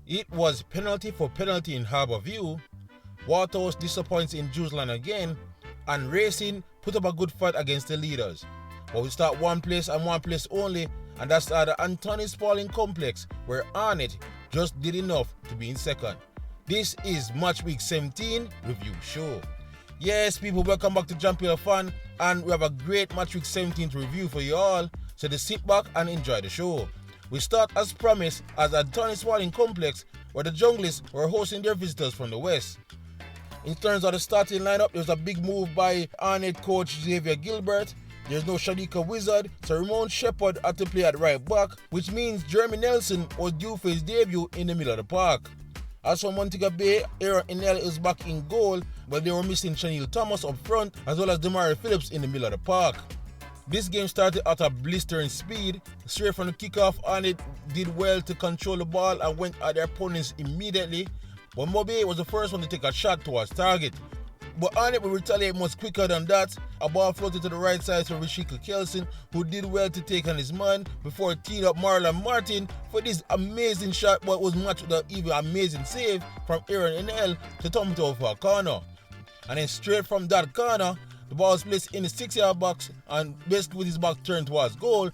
It was penalty for penalty in Harbour View. Waterhouse disappoints in Juiceland again, and Racing put up a good fight against the leaders. But we start one place and one place only, and that's at the Anthony Spalding Complex, where Arnett just did enough to be in second. This is Match Week 17 Review Show. Yes, people, welcome back to Jamaica Fun, and we have a great Match Week 17 to review for you all, so just sit back and enjoy the show. We start as promised at Anthony Spalding Complex, where the Junglists were hosting their visitors from the west. In terms of the starting lineup, there was a big move by Arnett coach Xavier Gilbert. There's no Shadika Wizard, so Ramon Shepherd had to play at right back, which means Jeremy Nelson was due for his debut in the middle of the park. As for Montego Bay, Aaron Inel is back in goal, but they were missing Chanel Thomas up front, as well as Damari Phillips in the middle of the park. This game started at a blistering speed. Straight from the kickoff, Arnett did well to control the ball and went at their opponents immediately, but Mobe was the first one to take a shot towards target. But Arnett would retaliate much quicker than that. A ball floated to the right side for Rashika Kelson, who did well to take on his man before teeing up Marlon Martin for this amazing shot, but was matched with an even amazing save from Aaron Inel to thumb it over for a corner. And then straight from that corner, the ball was placed in the 6-yard box, and basically with his back turned towards goal,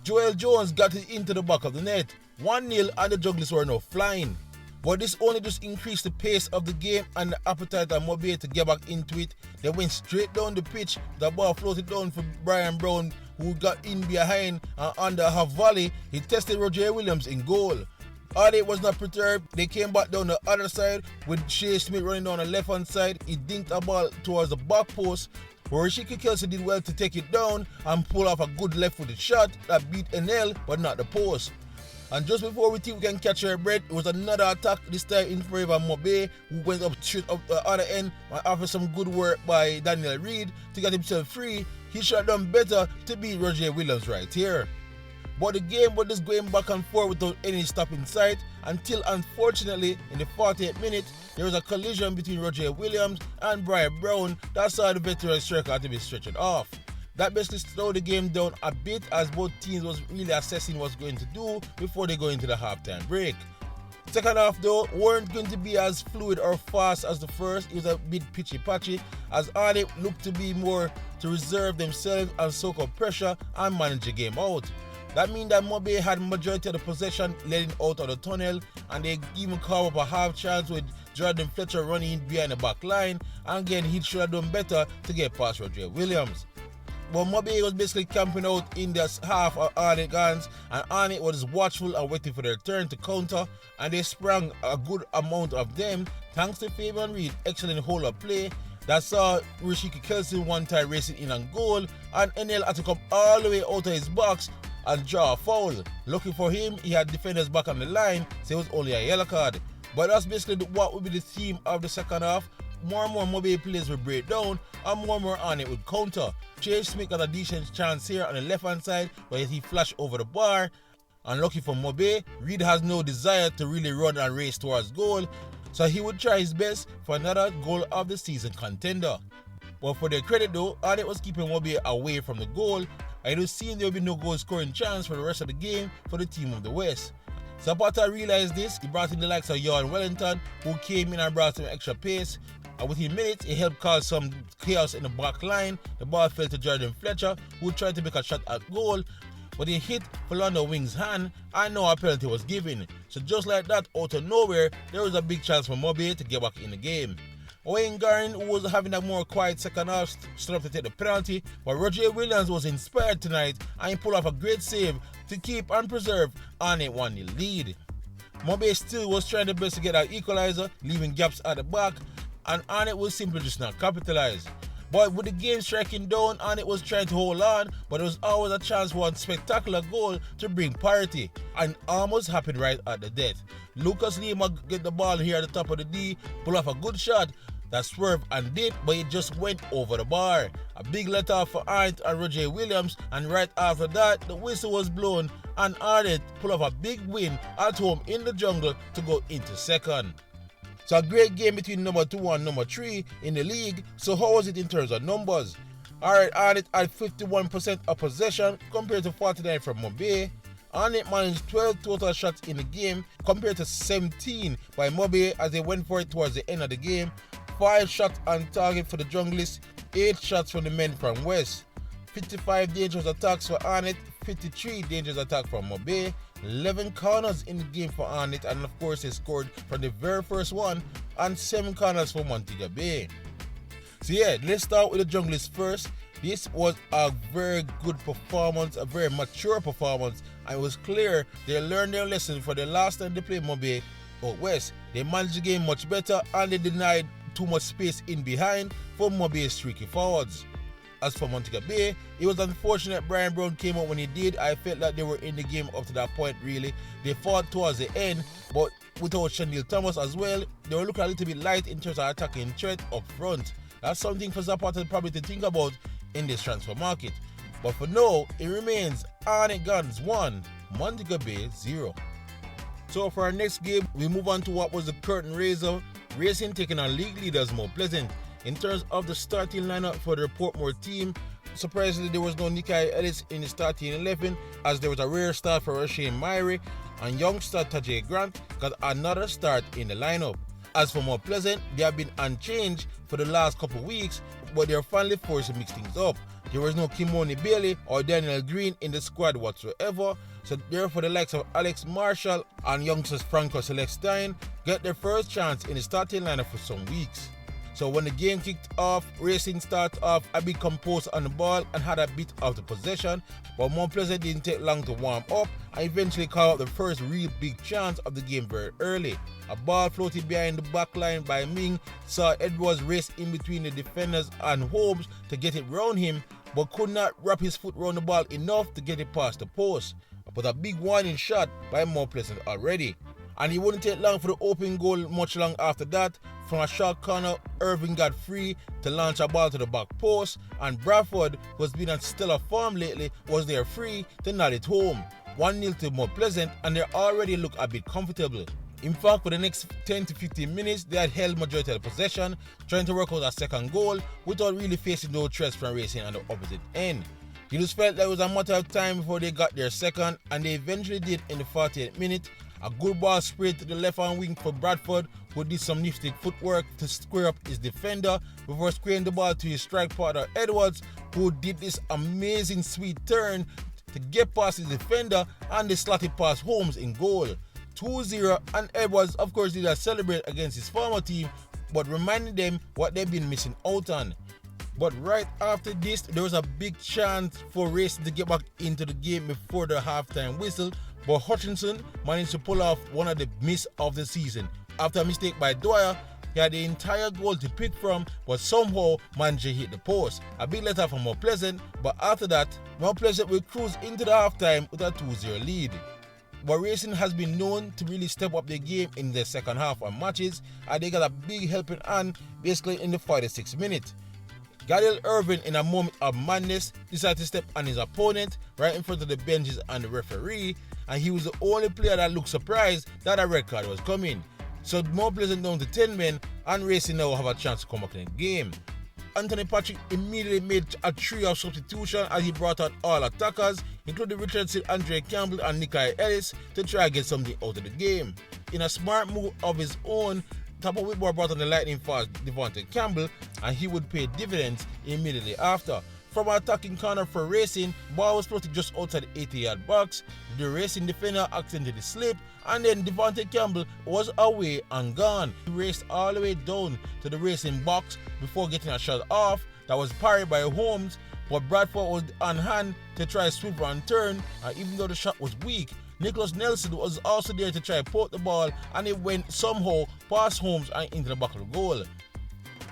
Joel Jones got it into the back of the net. 1-0 and the Junglists were now flying. But this only just increased the pace of the game and the appetite of Mobe to get back into it. They went straight down the pitch. The ball floated down for Brian Brown, who got in behind and under half volley. He tested Roger Williams in goal. Arnett was not perturbed. They came back down the other side with Shea Smith running down the left hand side. He dinked a ball towards the back post, where Rashika Kelson did well to take it down and pull off a good left-footed shot that beat Enel but not the post. And just before we think we can catch our breath, it was another attack, this time in favor of Mobe, who went up straight up the other end, and after some good work by Daniel Reid to get himself free, he should have done better to beat Roger Williams right here. But the game was just going back and forth without any stop in sight, until unfortunately in the 48th minute, there was a collision between Roger Williams and Brian Brown that saw the veteran striker had to be stretched off. That basically slowed the game down a bit, as both teams was really assessing what's going to do before they go into the halftime break. Second half though weren't going to be as fluid or fast as the first. It was a bit pitchy-patchy, as Arnett looked to be more to reserve themselves and soak up pressure and manage the game out. That means that Mobe had majority of the possession leading out of the tunnel, and they even carved up a half chance with Jordan Fletcher running in behind the back line, and again he should have done better to get past Roger Williams. But Mobe was basically camping out in the half of Arnett guns, and Arnett was watchful and waiting for their turn to counter, and they sprang a good amount of them thanks to Fabian Reid excellent hold-up play that saw Rashika Kelson one time racing in on goal, and Enel had to come all the way out of his box and draw a foul. Lucky for him, he had defenders back on the line, so it was only a yellow card. But that's basically what would be the theme of the second half. More and more Mobe players will break down, and more Arnett would counter. Chase Smith got a decent chance here on the left hand side, but he flashed over the bar. And lucky for Mobe, Reid has no desire to really run and race towards goal, so he would try his best for another goal of the season contender. But for their credit though, Arnett was keeping Mobe away from the goal, and it would seem there would be no goal scoring chance for the rest of the game for the team of the West. Zapata realized this. He brought in the likes of Jan Wellington, who came in and brought some extra pace. And within minutes, it helped cause some chaos in the back line. The ball fell to Jordan Fletcher, who tried to make a shot at goal, but he hit Philando Wing's hand, and no penalty was given. So just like that, out of nowhere, there was a big chance for Mobe to get back in the game. Wayne Garin, who was having a more quiet second half, stood up to take the penalty, but Roger Williams was inspired tonight, and he pulled off a great save to keep and preserve Arnett 1-0 lead. Mobe still was trying the best to get an equalizer, leaving gaps at the back, and Arnett was simply just not capitalize. But with the game striking down, Arnett was trying to hold on, but there was always a chance for a spectacular goal to bring parity, and almost happened right at the death. Lucas Lima get the ball here at the top of the D, pull off a good shot that swerved and dipped, but it just went over the bar. A big let off for Arnett and Roger Williams, and right after that, the whistle was blown, and Arnett pulled off a big win at home in the jungle to go into second. So a great game between number 2 and number 3 in the league. So how was it in terms of numbers? Alright, Arnett had 51% of possession compared to 49% from Mobe. Arnett managed 12 total shots in the game compared to 17 by Moby as they went for it towards the end of the game. 5 shots on target for the Junglists, 8 shots from the men from West. 55 dangerous attacks for Arnett, 53 dangerous attacks from Moby, 11 corners in the game for Arnett, and of course they scored from the very first one, and 7 corners for Montego Bay. So yeah, let's start with the Junglists first. This was a very good performance, a very mature performance, and it was clear they learned their lesson for the last time they played Moby out west. They managed the game much better and they denied too much space in behind for Moby's streaky forwards. As for Montego Bay, it was unfortunate Brian Brown came out when he did. I felt that they were in the game up to that point really. They fought towards the end, but without Shandil Thomas as well, they were looking a little bit light in terms of attacking threat up front. That's something for Zapata probably to think about in this transfer market. But for now, it remains Arnett Guns 1, Montego Bay 0. So for our next game, we move on to what was the curtain raiser, Racing taking on league leaders Mount Pleasant. In terms of the starting lineup for the Portmore team, surprisingly there was no Nikai Ellis in the starting 11 as there was a rare start for Rasheen Myrie and youngster Tajay Grant got another start in the lineup. As for Mount Pleasant, they have been unchanged for the last couple of weeks, but they are finally forced to mix things up. There was no Kimoni Bailey or Daniel Green in the squad whatsoever, so therefore the likes of Alex Marshall and youngsters Franco Celestine get their first chance in the starting lineup for some weeks. So when the game kicked off, Racing started off a bit composed on the ball and had a bit of the possession, but Mount Pleasant didn't take long to warm up and eventually caught out the first real big chance of the game very early. A ball floated behind the back line by Ming saw Edwards race in between the defenders and Holmes to get it round him, but could not wrap his foot round the ball enough to get it past the post. But a big warning shot by Mount Pleasant already. And it wouldn't take long for the open goal much long after that. From a short corner, Irving got free to launch a ball to the back post, and Bradford, who has been on stellar form lately, was there free to nod it home. 1-0 to Mount Pleasant, and they already look a bit comfortable. In fact, for the next 10 to 15 minutes, they had held majority of the possession, trying to work out a second goal without really facing no threats from Racing on the opposite end. It just felt like it was a matter of time before they got their second, and they eventually did in the 48th minute. A good ball sprayed to the left-hand wing for Bradford, who did some nifty footwork to square up his defender before squaring the ball to his strike partner Edwards, who did this amazing sweet turn to get past his defender and they slotted past Holmes in goal. 2-0, and Edwards of course did not celebrate against his former team, but reminding them what they've been missing out on. But right after this, there was a big chance for Racing to get back into the game before the halftime whistle, but Hutchinson managed to pull off one of the miss of the season. After a mistake by Dwyer, he had the entire goal to pick from, but somehow managed to hit the post. A big letter from Mount Pleasant, but after that, Mount Pleasant will cruise into the halftime with a 2-0 lead. But Racing has been known to really step up their game in the second half of matches, and they got a big helping hand basically in the 46th minute. Gadiel Irvin, in a moment of madness, decided to step on his opponent right in front of the benches and the referee, and he was the only player that looked surprised that a red card was coming. So Mount Pleasant down to 10 men, and Racing now have a chance to come back in the game. Anthony Patrick immediately made a trio of substitution as he brought out all attackers, including Richardson, Andre Campbell and Nikai Ellis, to try and get something out of the game. In a smart move of his own, Tampa Whitmore brought on the lightning fast Devontae Campbell, and he would pay dividends immediately after. From an attacking corner for Racing, ball was floated just outside the 80-yard box. The Racing defender accidentally slipped, and then Devontae Campbell was away and gone. He raced all the way down to the Racing box before getting a shot off that was parried by Holmes, but Bradford was on hand to try a sweep and turn, and even though the shot was weak, Nicholas Nelson was also there to try to poke the ball, and it went somehow past Holmes and into the back of the goal.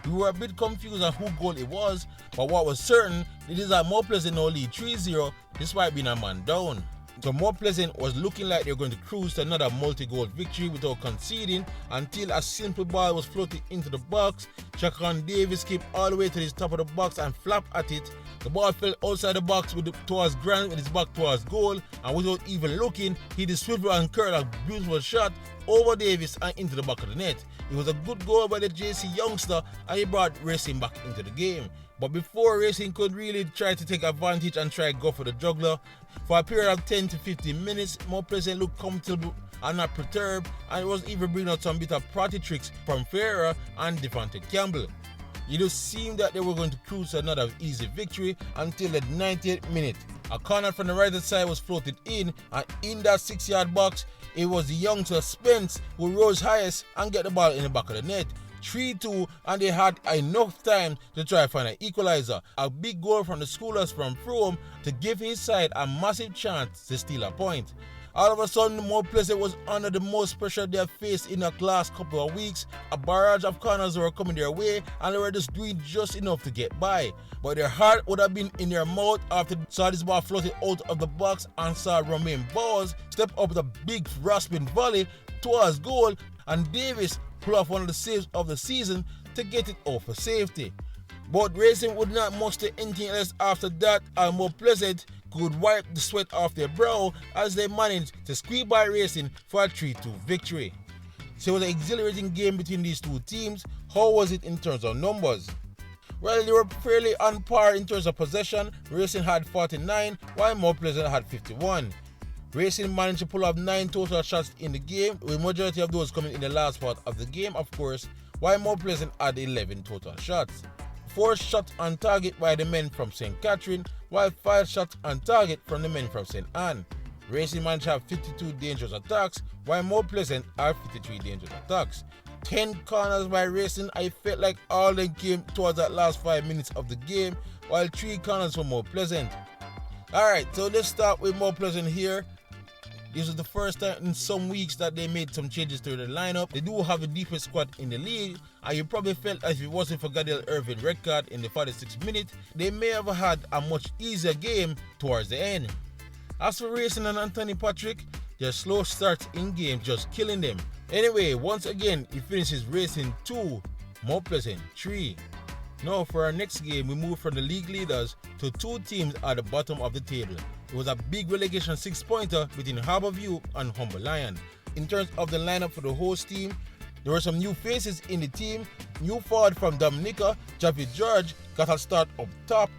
We were a bit confused on who goal it was, but what was certain, it is that Mount Pleasant now lead 3-0 despite being a man down. So Mount Pleasant was looking like they were going to cruise to another multi-goal victory without conceding until a simple ball was floated into the box. Shaquan Davis came all the way to the top of the box and flapped at it. The ball fell outside the box towards Grant with his back towards goal, and without even looking, he did swivel and curl a beautiful shot over Davis and into the back of the net. It was a good goal by the JC youngster and he brought Racing back into the game. But before Racing could really try to take advantage and try to go for the juggler, for a period of 10 to 15 minutes, Mount Pleasant looked comfortable and not perturbed, and it was even bringing out some bit of party tricks from Vere and Devante Campbell. It just seemed that they were going to cruise another easy victory until the 90th minute. A corner from the right side was floated in, and in that 6-yard box, it was the youngster Spence who rose highest and get the ball in the back of the net. 3-2, and they had enough time to try to find an equalizer. A big goal from the Schoolers from Frome to give his side a massive chance to steal a point. All of a sudden, Mount Pleasant was under the most pressure they have faced in the last couple of weeks. A barrage of corners were coming their way and they were just doing just enough to get by. But their heart would have been in their mouth after they saw this ball floated out of the box and saw Romain Bowers step up with a big rasping volley towards goal, and Davis pull off one of the saves of the season to get it out for safety. But Racing would not muster anything else after that, and Mount Pleasant could wipe the sweat off their brow as they managed to squeeze by Racing for a 3-2 victory. So it was an exhilarating game between these two teams. How was it in terms of numbers? Well, they were fairly on par in terms of possession. Racing had 49 while Mount Pleasant had 51. Racing managed to pull off 9 total shots in the game, with majority of those coming in the last part of the game, of course, while Mount Pleasant had 11 total shots. 4 shots on target by the men from St. Catherine, while 5 shots on target from the men from St. Anne. Racing managed to have 52 dangerous attacks, while Mount Pleasant had 53 dangerous attacks. 10 corners by Racing. I felt like all of them came towards that last 5 minutes of the game, while 3 corners for Mount Pleasant. Alright, so let's start with Mount Pleasant here. This is the first time in some weeks that they made some changes to their lineup. They do have the deepest squad in the league, and you probably felt as if it wasn't for Gadiel Irving red card in the 46th minute, they may have had a much easier game towards the end. As for Racing and Anthony Patrick, their slow starts in game just killing them. Anyway, once again, it finishes Racing 2, Mount Pleasant 3. Now for our next game, we move from the league leaders to 2 teams at the bottom of the table. It was a big relegation 6-pointer between Harbour and Humble Lion. In terms of the lineup for the host team, there were some new faces in the team. New forward from Dominica, Javid George, got a start up top.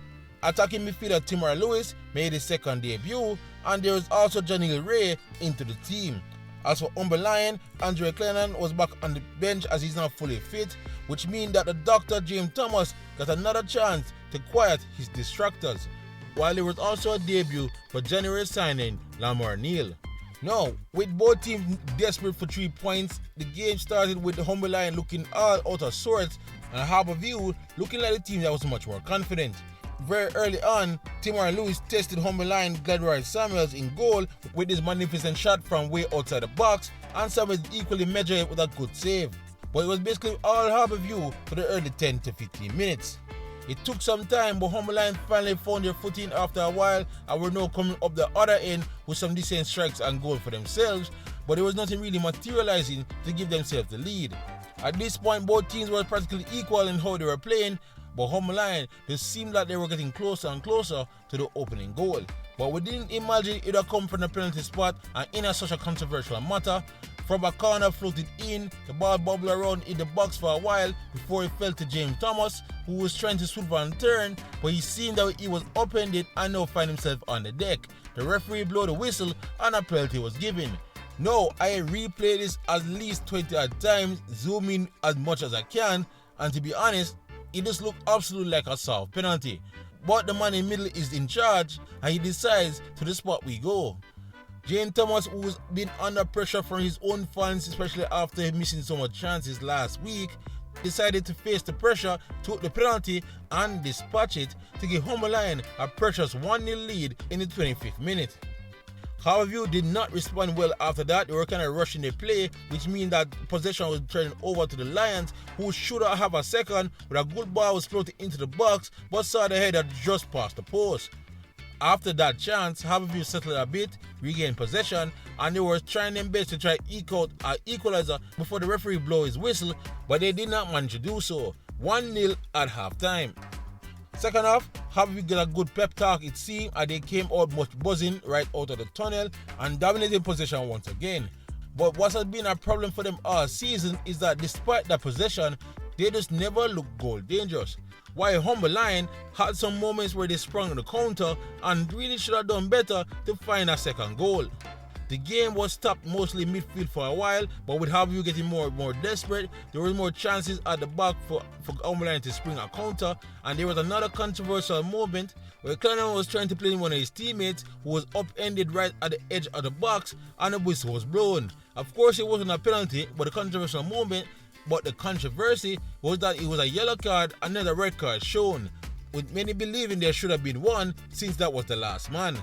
Attacking midfielder Timur Lewis made his second debut, and there was also Janil Ray into the team. As for Humble Lion, Andre Clennon was back on the bench as he's not fully fit, which means that the doctor James Thomas got another chance to quiet his distractors. While there was also a debut for January signing Lamar Neal. Now, with both teams desperate for 3 points, the game started with the Humble Lion looking all out of sorts and Harbour View looking like a team that was much more confident. Very early on, Timur Lewis tested Humble Lion Gladroy Samuels in goal with his magnificent shot from way outside the box, and Samuels equally measured it with a good save. But it was basically all Harbour View for the early 10 to 15 minutes. It took some time, but Humble Lion finally found their footing after a while and were now coming up the other end with some decent strikes and goal for themselves, but there was nothing really materializing to give themselves the lead. At this point, both teams were practically equal in how they were playing, but Humble Lion just seemed like they were getting closer and closer to the opening goal. But we didn't imagine it would come from the penalty spot, and in such a controversial matter. From a corner floated in, the ball bubbled around in the box for a while before it fell to James Thomas, who was trying to swerve and turn, but he seen that he was upended and now found himself on the deck. The referee blew the whistle and a penalty was given. Now, I replayed this at least 20 odd times, zoom in as much as I can, and to be honest, it just looked absolutely like a soft penalty. But the man in the middle is in charge, and he decides to the spot we go. James Thomas, who's been under pressure from his own fans, especially after missing so much chances last week, decided to face the pressure, took the penalty, and dispatch it to give Humble Lion a precious 1-0 lead in the 25th minute. Harbour did not respond well after that. They were kind of rushing their play, which means that possession was turning over to the Lions, who should have a second, but a good ball was floated into the box, but saw the header just past the post. After that chance, Harbour settled a bit, regained possession, and they were trying their best to try eke out an equalizer before the referee blew his whistle, but they did not manage to do so. 1-0 at halftime. Second half, Harbour got a good pep talk it seemed, and they came out much buzzing right out of the tunnel and dominating possession once again. But what has been a problem for them all season is that despite that possession, they just never look goal dangerous. While Humber Lion had some moments where they sprung on the counter and really should have done better to find a second goal. The game was stopped mostly midfield for a while, but with Harbour getting more and more desperate, there were more chances at the back for Humber Lion to spring a counter, and there was another controversial moment where Clarendon was trying to play one of his teammates who was upended right at the edge of the box and the whistle was blown. Of course it wasn't a penalty, but the controversial moment, but the controversy was that it was a yellow card and then a red card shown, with many believing there should have been one since that was the last man.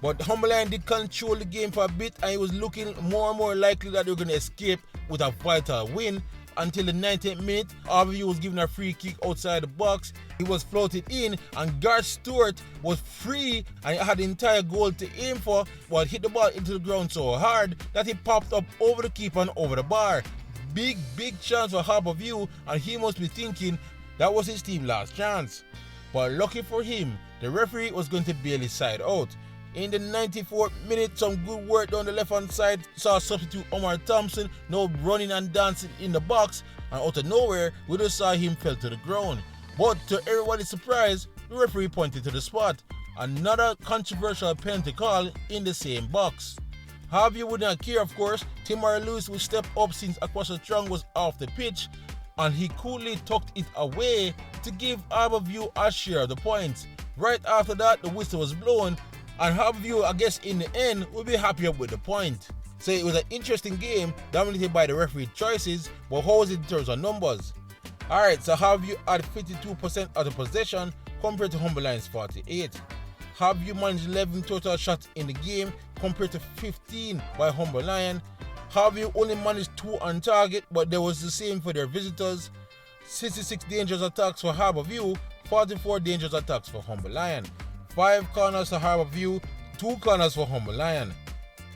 But Humber Lion did control the game for a bit and it was looking more and more likely that they were going to escape with a vital win until the 90th minute. Harbour was given a free kick outside the box. He was floated in and Garth Stewart was free and he had the entire goal to aim for, but hit the ball into the ground so hard that he popped up over the keeper and over the bar. Big chance for Harbour and he must be thinking that was his team's last chance. But lucky for him, the referee was going to bail his side out. In the 94th minute, some good work down the left hand side saw substitute Omar Thompson now running and dancing in the box, and out of nowhere we just saw him fell to the ground. But to everybody's surprise, the referee pointed to the spot. Another controversial penalty call in the same box. Harvey would not care, of course. Timothy Lewis would step up since Aquasha Strong was off the pitch, and he coolly tucked it away to give Harbour a share of the points. Right after that, the whistle was blown, and Harbour, I guess in the end, will be happier with the point. So it was an interesting game dominated by the referee choices, but how was it in terms of numbers? Alright, so Harbour had 52% of the possession compared to Humber Lion's 48. Harbour managed 11 total shots in the game compared to 15 by Humber Lion. Harbour only managed 2 on target, but there was the same for their visitors. 66 dangerous attacks for Harbour, 44 dangerous attacks for Humber Lion. 5 corners for Harbour, 2 corners for Humber Lion.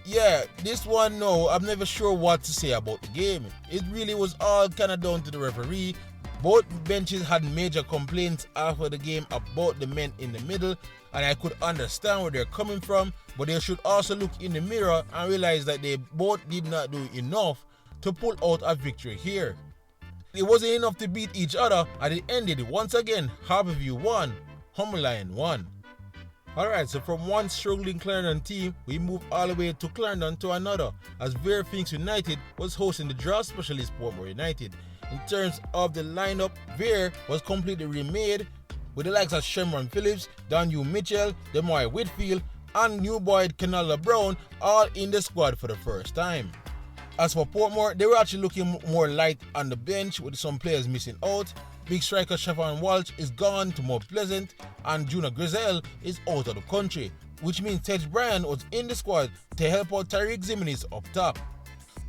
Yeah, this one, no, I'm never sure what to say about the game. It really was all kind of down to the referee. Both benches had major complaints after the game about the men in the middle, and I could understand where they're coming from, but they should also look in the mirror and realize that they both did not do enough to pull out a victory here. It wasn't enough to beat each other, and it ended once again Harbour 1, Humber Lion 1. Alright, so from one struggling Clarendon team, we move all the way to Clarendon to another, as Vere Phoenix United was hosting the draw specialist Portmore United. In terms of the lineup, Vere was completely remade, with the likes of Shamron Phillips, Daniel Mitchell, Demoy Whitfield, and new boy Canala Brown all in the squad for the first time. As for Portmore, they were actually looking more light on the bench with some players missing out. Big striker Siobhan Walsh is gone to Mount Pleasant, and Juna Grizel is out of the country, which means Tej Bryan was in the squad to help out Tariq Zimenez up top.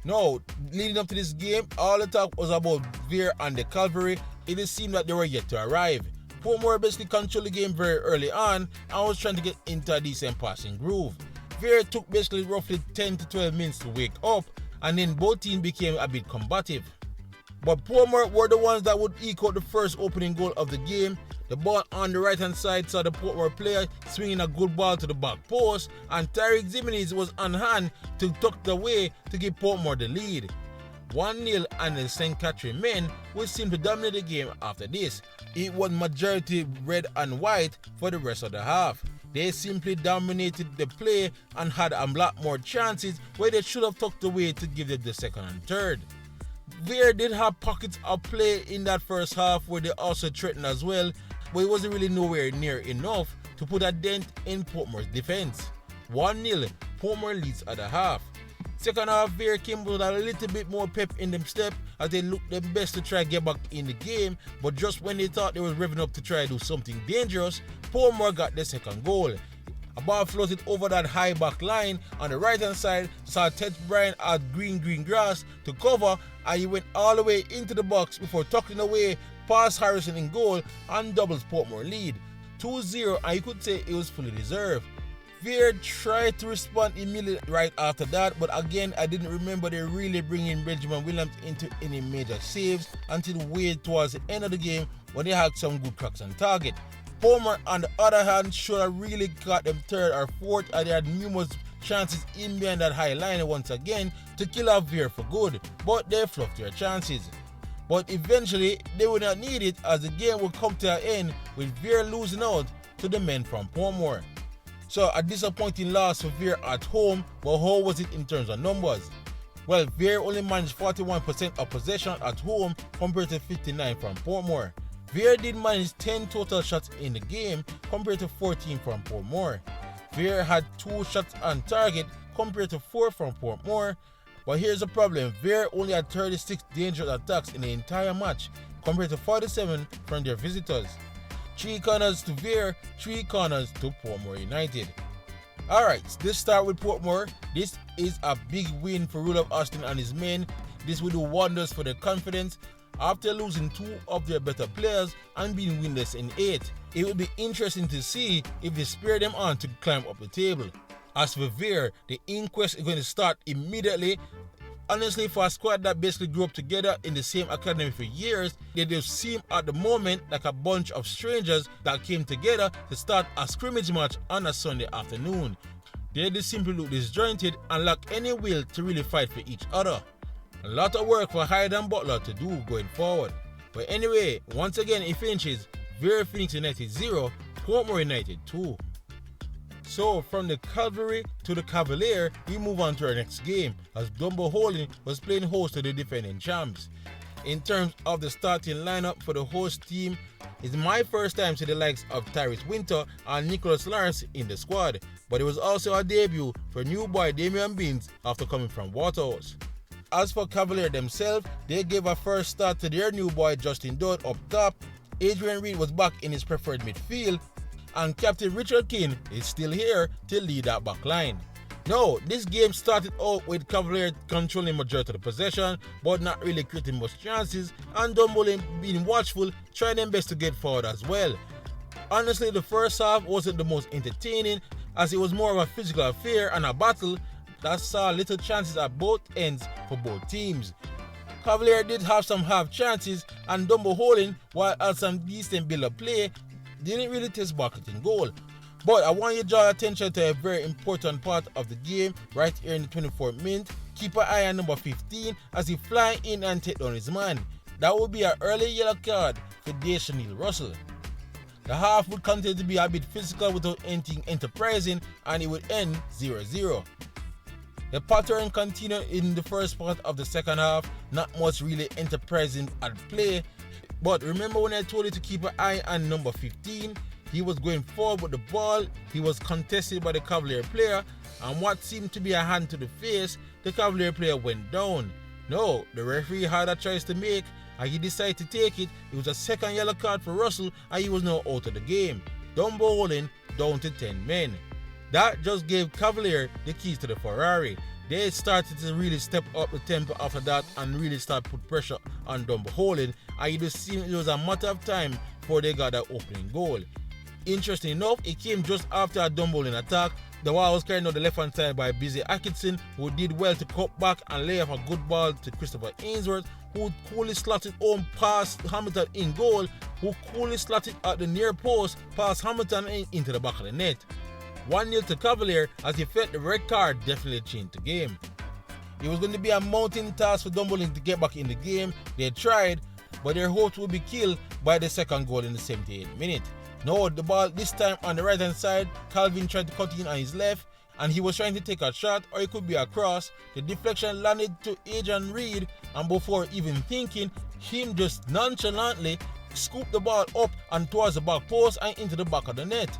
Now, leading up to this game, all the talk was about Vere and the Cavalry. It just seemed that they were yet to arrive. Portmore basically controlled the game very early on and was trying to get into a decent passing groove. Vere took basically roughly 10 to 12 minutes to wake up, and then both teams became a bit combative. But Portmore were the ones that would eke out the first opening goal of the game. The ball on the right hand side saw the Portmore player swinging a good ball to the back post, and Tariq Zimenez was on hand to tuck it away to give Portmore the lead. 1-0, and the St. Catherine men would seem to dominate the game after this. It was majority red and white for the rest of the half. They simply dominated the play and had a lot more chances where they should have tucked away to give them the second and third. Vere did have pockets of play in that first half where they also threatened as well, but it wasn't really nowhere near enough to put a dent in Portmore's defense. 1-0, Portmore leads at the half. Second half, Vere came with a little bit more pep in them step as they looked their best to try and get back in the game, but just when they thought they was revving up to try to do something dangerous, Portmore got the second goal. A ball floated over that high back line on the right hand side, saw Tej Bryan at green grass to cover, and he went all the way into the box before tucking away past Harrison in goal and doubles Portmore lead. 2-0, and you could say it was fully deserved. Vere tried to respond immediately right after that, but again I didn't remember they really bringing Benjamin Williams into any major saves until way towards the end of the game when they had some good cracks on target. Portmore, on the other hand, should have really got them third or fourth, and they had numerous chances in behind that high line once again to kill off Vere for good, but they fluffed their chances. But eventually, they would not need it as the game would come to an end with Vere losing out to the men from Portmore. So a disappointing loss for Vere at home, but how was it in terms of numbers? Well, Vere only managed 41% of possession at home compared to 59% from Portmore. Vere did manage 10 total shots in the game compared to 14 from Portmore. Vere had 2 shots on target compared to 4 from Portmore. But here's the problem, Vere only had 36 dangerous attacks in the entire match compared to 47 from their visitors. 3 corners to Vere, 3 corners to Portmore United. Alright, let's start with Portmore. This is a big win for Relive Austin and his men. This will do wonders for their confidence after losing 2 of their better players and being winless in 8. It will be interesting to see if they spare them on to climb up the table. As for Vere, the inquest is going to start immediately. Honestly, for a squad that basically grew up together in the same academy for years, they just seem at the moment like a bunch of strangers that came together to start a scrimmage match on a Sunday afternoon. They just simply look disjointed and lack any will to really fight for each other. A lot of work for Hyde and Butler to do going forward. But anyway, once again it finishes Vere Phoenix United 0, Portmore United 2. So from the Cavalier to the Cavalier, we move on to our next game as Dunbeholden was playing host to the defending champs. In terms of the starting lineup for the host team, it's my first time to the likes of Tyrese Winter and Nicholas Lawrence in the squad, but it was also a debut for new boy Damian Beans after coming from Waterhouse. As for Cavalier themselves, they gave a first start to their new boy Justin Dodd up top. Adrian Reed was back in his preferred midfield, and Captain Richard King is still here to lead that back line. No, this game started out with Cavalier controlling majority of the possession, but not really creating much chances, and Dunbeholden being watchful, trying their best to get forward as well. Honestly, the first half wasn't the most entertaining, as it was more of a physical affair and a battle that saw little chances at both ends for both teams. Cavalier did have some half chances, and Dunbeholden, while had some decent build-up play, didn't really test bucket in goal. But I want you to draw attention to a very important part of the game right here in the 24th minute. Keep an eye on number 15 as he fly in and take down his man. That would be an early yellow card for Deshaun Russell. The half would continue to be a bit physical without anything enterprising, and it would end 0-0. The pattern continued in the first part of the second half, not much really enterprising at play. But remember when I told you to keep an eye on number 15? He was going forward with the ball, he was contested by the Cavalier player, and what seemed to be a hand to the face, the Cavalier player went down. No, the referee had a choice to make, and he decided to take it. It was a second yellow card for Russell, and he was now out of the game. Dunbeholden down to 10 men. That just gave Cavalier the keys to the Ferrari. They started to really step up the tempo after that and really start put pressure on Dunbeholden, and it just seemed it was a matter of time before they got that opening goal. Interesting enough, it came just after a Dunbeholden attack. The ball was carried on the left hand side by Busy Atkinson, who did well to cut back and lay off a good ball to Christopher Ainsworth, who coolly slotted home past Hamilton in goal, who coolly slotted at the near post past Hamilton into the back of the net. 1-0 to Cavalier, as he felt the red card definitely changed the game. It was going to be a mounting task for Dunbeholden to get back in the game. They tried, but their hopes would be killed by the second goal in the 78th minute. No, the ball this time on the right hand side, Calvin tried to cut in on his left, and he was trying to take a shot, or it could be a cross. The deflection landed to Adrian Reed, and before even thinking, him just nonchalantly scooped the ball up and towards the back post and into the back of the net.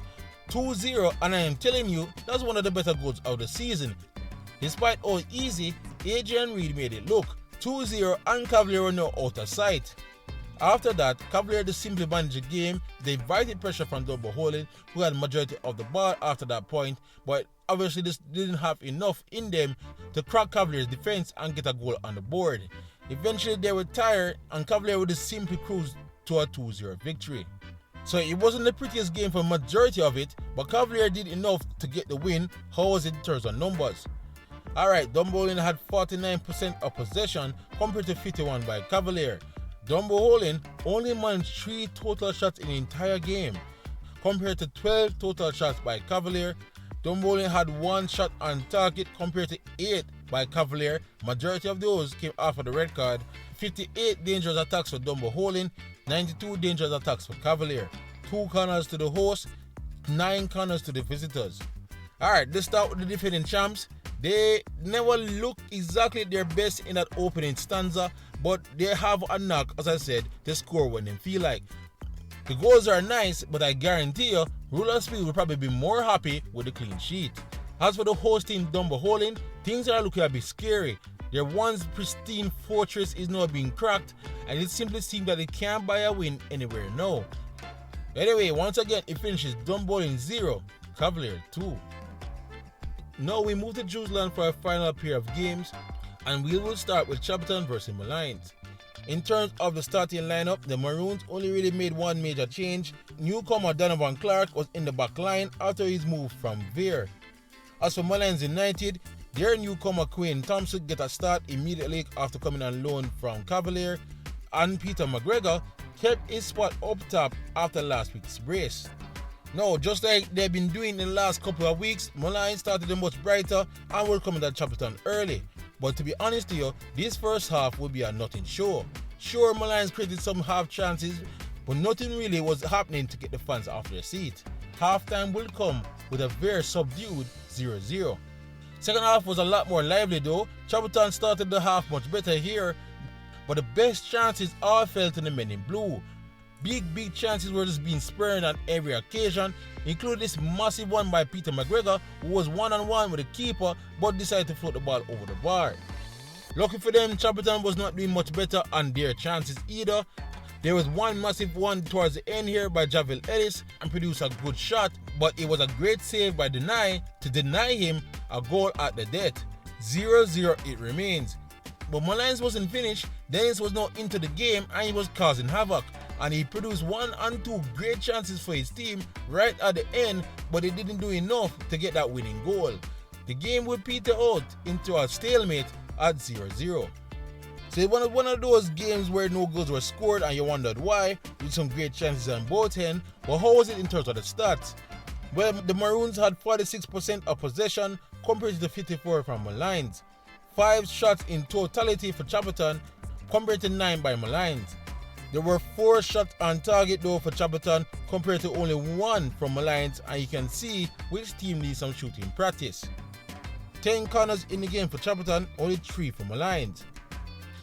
2-0, and I am telling you, that's one of the better goals of the season. Despite how easy Adrian Reed made it look, 2-0 and Cavalier were now out of sight. After that, Cavalier just simply managed the game. They invited pressure from Dunbeholden, who had majority of the ball after that point, but obviously this didn't have enough in them to crack Cavalier's defense and get a goal on the board. Eventually they were tired, and Cavalier would just simply cruise to a 2-0 victory. So it wasn't the prettiest game for the majority of it, but Cavalier did enough to get the win. How was it in terms of numbers? Alright, Dunbeholden had 49% of possession compared to 51% by Cavalier. Dunbeholden only managed 3 total shots in the entire game, compared to 12 total shots by Cavalier. Dunbeholden had 1 shot on target compared to 8 by Cavalier. Majority of those came after the red card. 58 dangerous attacks for Dunbeholden, 92 dangerous attacks for Cavalier. 2 corners to the host, 9 corners to the visitors. Alright, let's start with the defending champs. They never look exactly their best in that opening stanza, but they have a knack, as I said, to score when they feel like. The goals are nice, but I guarantee you, Ruler Speed will probably be more happy with the clean sheet. As for the host team Dunbeholden, things are looking a bit scary. Their once pristine fortress is now being cracked, and it simply seems that they can't buy a win anywhere now. Anyway, once again, it finishes Dunbeholden 0, Cavalier 2. Now we move to Jerusalem for a final pair of games, and we will start with Chapelton versus Molynes. In terms of the starting lineup, the Maroons only really made one major change. Newcomer Donovan Clark was in the back line after his move from Vere. As for Molynes United, their newcomer Quinn Thompson get a start immediately after coming on loan from Cavalier, and Peter McGregor kept his spot up top after last week's brace. Now, just like they've been doing in the last couple of weeks, Molynes started much brighter and will come at Chapelton early. But to be honest to you, this first half will be a nothing show. Sure, Molynes created some half chances, but nothing really was happening to get the fans off their seat. Halftime will come with a very subdued 0-0. Second half was a lot more lively though. Chapelton started the half much better here, but the best chances all fell to the men in blue. Big chances were just being spurned on every occasion, including this massive one by Peter McGregor, who was one-on-one with the keeper but decided to float the ball over the bar. Lucky for them, Chapelton was not doing much better on their chances either. There was one massive one towards the end here by Javel Ellis and produced a good shot, but it was a great save by Deny to deny him a goal at the death. 0-0 it remains. But Molynes wasn't finished. Dennis was now into the game and he was causing havoc. And he produced 1 and 2 great chances for his team right at the end, but they didn't do enough to get that winning goal. The game would peter out into a stalemate at 0-0. So it was one of those games where no goals were scored and you wondered why, with some great chances on both ends. But how was it in terms of the stats? Well, the Maroons had 46% of possession compared to the 54% from Molynes. 5 shots in totality for Chapelton compared to 9 by Molynes. There were 4 shots on target though for Chapelton compared to only 1 from Molynes, and you can see which team needs some shooting practice. 10 corners in the game for Chapelton, only 3 for Molynes.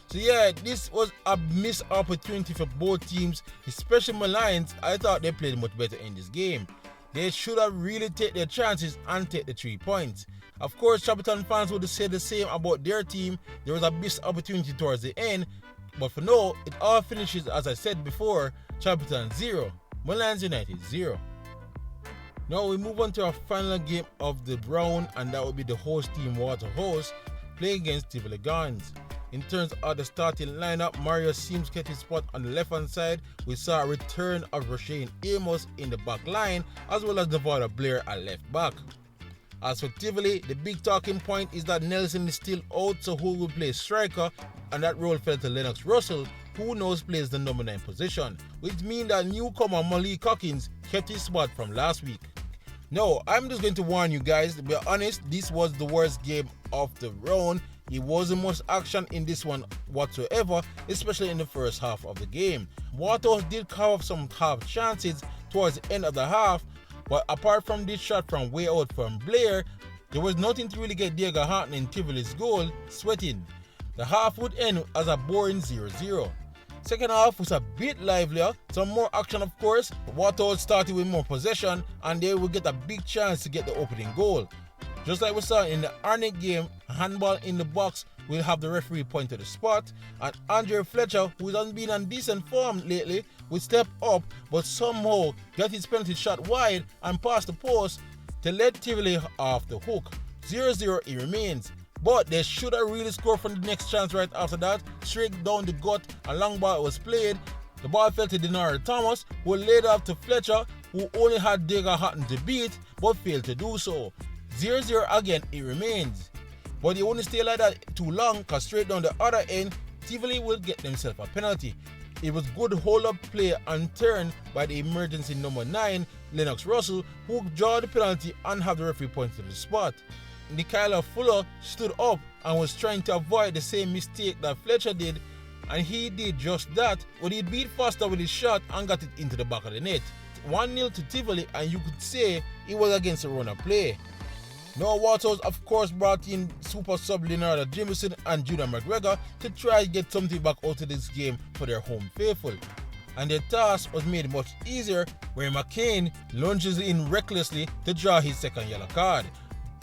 So yeah, this was a missed opportunity for both teams, especially Molynes. I thought they played much better in this game. They should have really taken their chances and take the 3 points. Of course, Chapelton fans would say the same about their team. There was a missed opportunity towards the end. But for now, it all finishes as I said before, Chapelton 0, Molynes United 0. Now we move on to our final game of the round, and that will be the host team Waterhouse playing against Tivoli Guns. In terms of the starting lineup, Mario Sims kept his spot on the left hand side. We saw a return of Rashane Amos in the back line, as well as Nevada Blair at left back. As for Tivoli, the big talking point is that Nelson is still out, so who will play striker, and that role fell to Lennox Russell, who knows plays the number 9 position, which means that newcomer Molly Cockins kept his spot from last week. No, I'm just going to warn you guys, to be honest, this was the worst game of the round. It wasn't much action in this one whatsoever, especially in the first half of the game. Waterhouse did carve up some half chances towards the end of the half, but apart from this shot from way out from Blair, there was nothing to really get Diego Hartnett in Tivoli's goal sweating. The half would end as a boring 0-0. Second half was a bit livelier, some more action of course. Waterhouse started with more possession and they would get a big chance to get the opening goal. Just like we saw in the Arnett game, a handball in the box will have the referee point to the spot, and Andre Fletcher, who hasn't been on decent form lately, will step up but somehow get his penalty shot wide and pass the post to let Tivoli off the hook. 0-0 it remains, but they should have really scored from the next chance right after that. Straight down the gut, a long ball was played. The ball fell to Denari Thomas, who laid off to Fletcher, who only had Diego Hatton to beat but failed to do so. 0-0 again it remains. But it won't stay like that too long, because straight down the other end, Tivoli will get themselves a penalty. It was good hold-up play and turn by the emergency number 9, Lennox Russell, who drew the penalty and have the referee point to the spot. Nikyla Fuller stood up and was trying to avoid the same mistake that Fletcher did, and he did just that, but he beat faster with his shot and got it into the back of the net. 1-0 to Tivoli, and you could say it was against a runner play. Now Waterhouse of course brought in super sub Leonardo Jameson and Judah McGregor to try to get something back out of this game for their home faithful. And their task was made much easier when McCain lunges in recklessly to draw his second yellow card.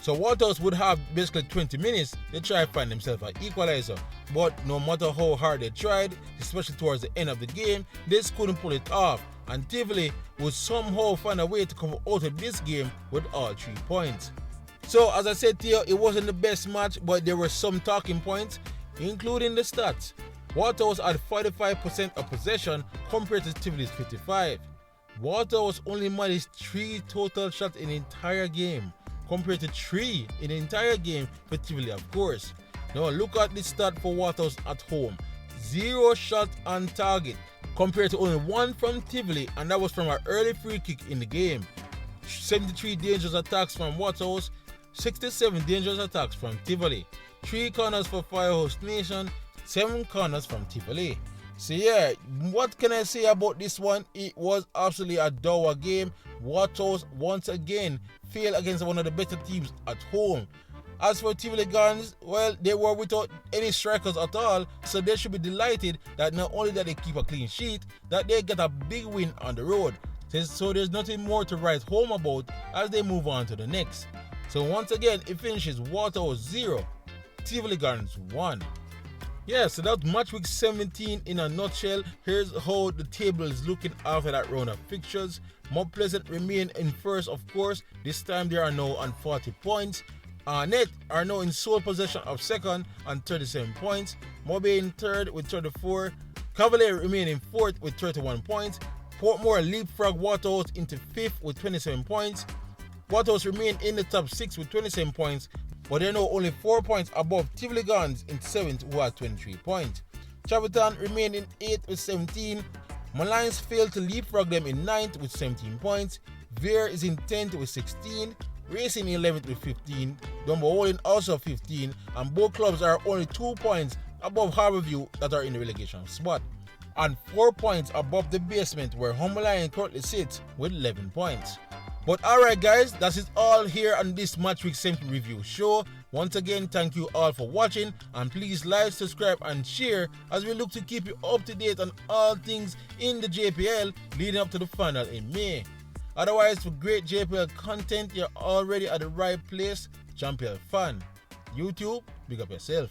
So Waterhouse would have basically 20 minutes to try to find themselves an equalizer. But no matter how hard they tried, especially towards the end of the game, they just couldn't pull it off. And Tivoli would somehow find a way to come out of this game with all 3 points. So as I said to you, it wasn't the best match, but there were some talking points, including the stats. Waterhouse had 45% of possession compared to Tivoli's 55%. Waterhouse only managed 3 total shots in the entire game, compared to 3 in the entire game for Tivoli of course. Now look at this stat for Waterhouse at home. 0 shots on target, compared to only 1 from Tivoli, and that was from an early free kick in the game. 73 dangerous attacks from Waterhouse, 67 dangerous attacks from Tivoli. 3 corners for Firehouse Nation, 7 corners from Tivoli. So yeah, what can I say about this one? It was absolutely a dour game. Waterhouse once again failed against one of the better teams at home. As for Tivoli Guns, well, they were without any strikers at all, so they should be delighted that not only that they keep a clean sheet, that they get a big win on the road. So there's nothing more to write home about as they move on to the next. So once again, it finishes Waterhouse 0, Tivoli Guns 1. Yeah, so that's match week 17 in a nutshell. Here's how the table is looking after that round of fixtures. Mount Pleasant remain in first, of course. This time they are now on 40 points. Arnett are now in sole possession of second on 37 points. Moby in third with 34. Cavalier remain in fourth with 31 points. Portmore leapfrog Waterhouse into fifth with 27 points. Waterhouse remain in the top 6 with 27 points, but they're now only 4 points above Tivoli Guns in 7th who have 23 points. Chapelton remain in 8th with 17. Molynes failed to leapfrog them in 9th with 17 points. Vere is in 10th with 16. Racing in 11th with 15. Dunbeholden also 15. And both clubs are only 2 points above Harbour that are in the relegation spot. And 4 points above the basement where Molynes currently sits with 11 points. But alright guys, that is all here on this Match Week 17 review show. Once again, thank you all for watching, and please like, subscribe and share as we look to keep you up to date on all things in the JPL leading up to the final in May. Otherwise, for great JPL content, you're already at the right place. Champion fan. YouTube, big up yourself.